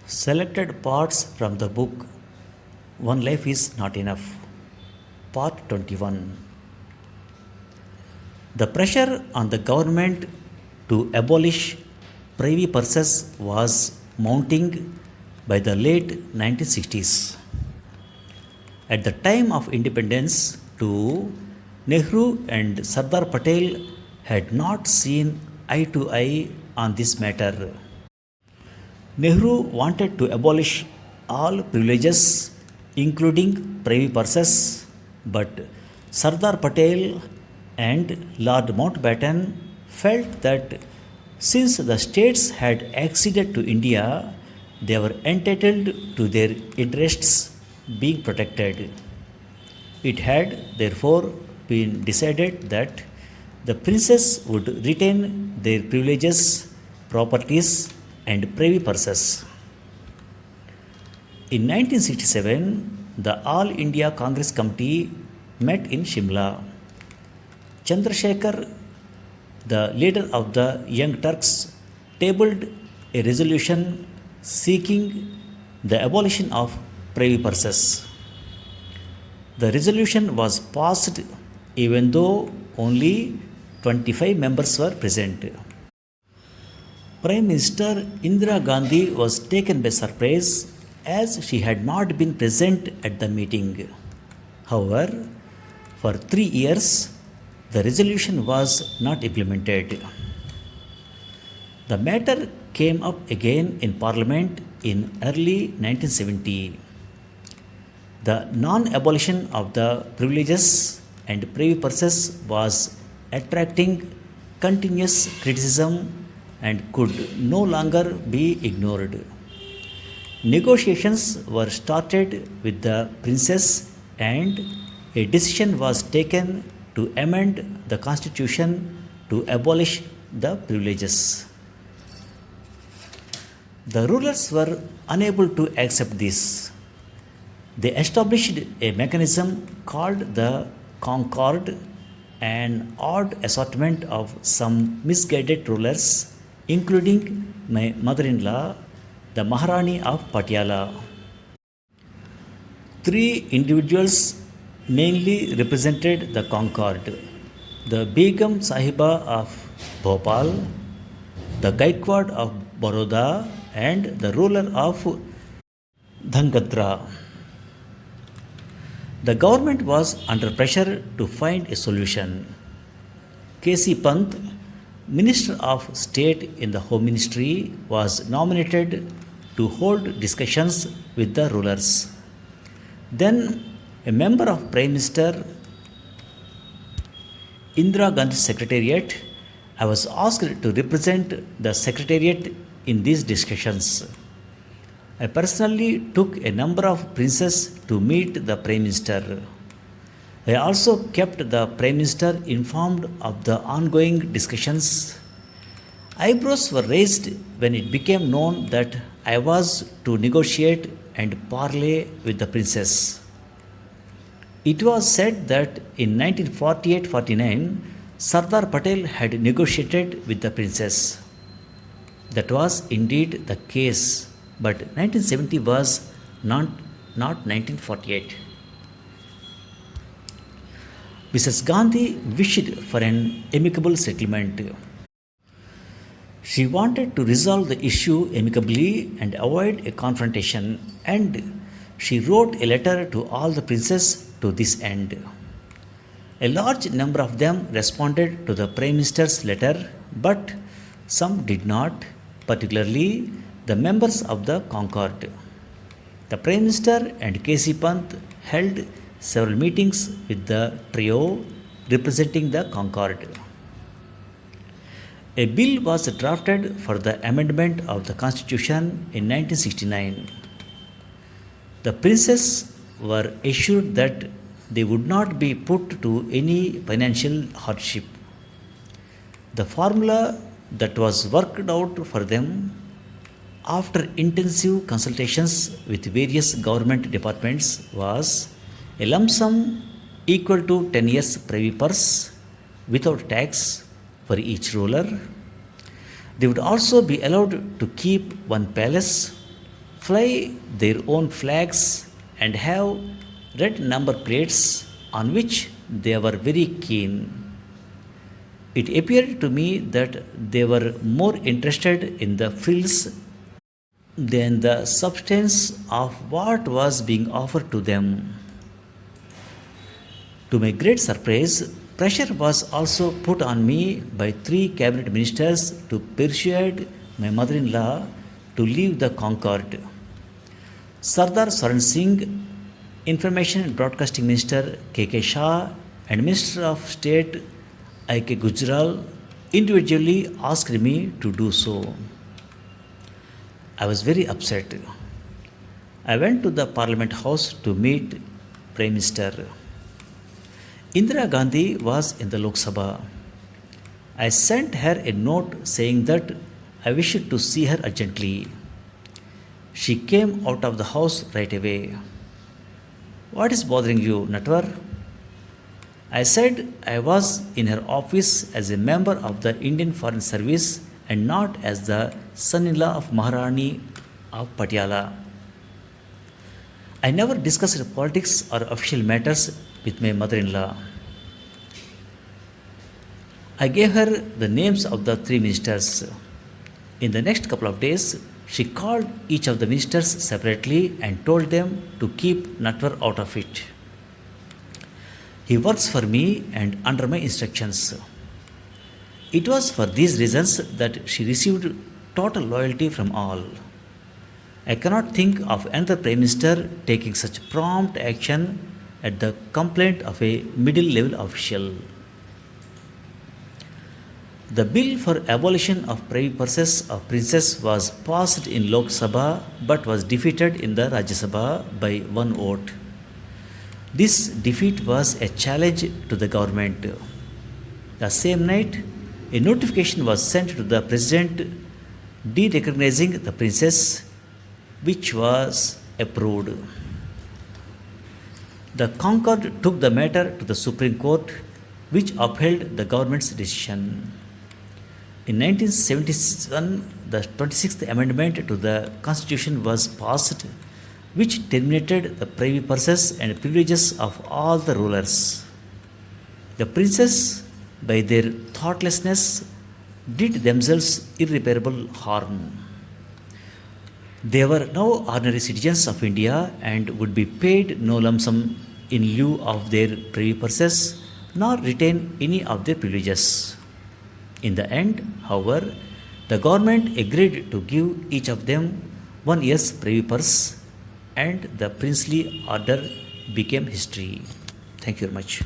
Selected parts from the book One Life is Not Enough, Part 21. The pressure on the government to abolish privy purses was mounting by the late 1960s. At the time of independence, too, Nehru and Sardar Patel had not seen eye to eye on this matter. Nehru wanted to abolish all privileges, including privy purses, but Sardar Patel and Lord Mountbatten felt that since the states had acceded to India, they were entitled to their interests being protected. It had therefore been decided that the princes would retain their privileges, properties, and privy purses. In 1967, the All India Congress Committee met in Shimla. Chandrasekhar, the leader of the Young Turks, tabled a resolution seeking the abolition of privy purses. The resolution was passed even though only 25 members were present. Prime Minister Indira Gandhi was taken by surprise as she had not been present at the meeting. However, for 3 years, the resolution was not implemented. The matter came up again in Parliament in early 1970. The non-abolition of the privileges and privy purses was attracting continuous criticism and could no longer be ignored. Negotiations were started with the princess and a decision was taken to amend the constitution to abolish the privileges. The rulers were unable to accept this. They established a mechanism called the Concord, an odd assortment of some misguided rulers, including my mother-in-law, the Maharani of Patiala. 3 individuals mainly represented the Concord: the Begum Sahiba of Bhopal, the Gaikwad of Baroda, and the ruler of Dhangadra. The government was under pressure to find a solution. K.C. Pant, Minister of State in the Home Ministry, was nominated to hold discussions with the rulers. Then, a member of Prime Minister Indira Gandhi's Secretariat, I was asked to represent the Secretariat in these discussions. I personally took a number of princes to meet the Prime Minister. I also kept the Prime Minister informed of the ongoing discussions. Eyebrows were raised when it became known that I was to negotiate and parley with the princess. It was said that in 1948-49, Sardar Patel had negotiated with the princess. That was indeed the case, but 1970 was not 1948. Mrs. Gandhi wished for an amicable settlement. She wanted to resolve the issue amicably and avoid a confrontation, and she wrote a letter to all the princes to this end. A large number of them responded to the Prime Minister's letter, but some did not, particularly the members of the Concord. The Prime Minister and K.C. Pant held several meetings with the trio representing the Concord. A bill was drafted for the amendment of the Constitution in 1969. The princes were assured that they would not be put to any financial hardship. The formula that was worked out for them after intensive consultations with various government departments was a lump sum equal to 10 years privy purse without tax for each ruler. They would also be allowed to keep one palace, fly their own flags, and have red number plates on which they were very keen. It appeared to me that they were more interested in the frills than the substance of what was being offered to them. To my great surprise, pressure was also put on me by three cabinet ministers to persuade my mother in law to leave the Concord. Sardar Saran Singh, Information and Broadcasting Minister K.K. Shah, and Minister of State I.K. Gujral individually asked me to do so. I was very upset. I went to the Parliament House to meet Prime Minister. Indira Gandhi was in the Lok Sabha. I sent her a note saying that I wished to see her urgently. She came out of the house right away. What is bothering you, Natwar? I said I was in her office as a member of the Indian Foreign Service and not as the son-in-law of Maharani of Patiala. I never discussed politics or official matters with my mother-in-law. I gave her the names of the three ministers. In the next couple of days, she called each of the ministers separately and told them to keep Natwar out of it. He works for me and under my instructions. It was for these reasons that she received total loyalty from all. I cannot think of another Prime Minister taking such prompt action at the complaint of a middle level official. The bill for abolition of privy purses of princes was passed in Lok Sabha but was defeated in the Rajya Sabha by one vote. This defeat was a challenge to the government. The same night, a notification was sent to the President de-recognizing the princess, which was approved. The Concord took the matter to the Supreme Court, which upheld the government's decision. In 1977, the 26th Amendment to the Constitution was passed, which terminated the privy purses and privileges of all the rulers. The princes, by their thoughtlessness, did themselves irreparable harm. They were now ordinary citizens of India and would be paid no lump sum in lieu of their privy purses, nor retain any of their privileges. In the end, however, the government agreed to give each of them 1 year's privy purse, and the princely order became history. Thank you very much.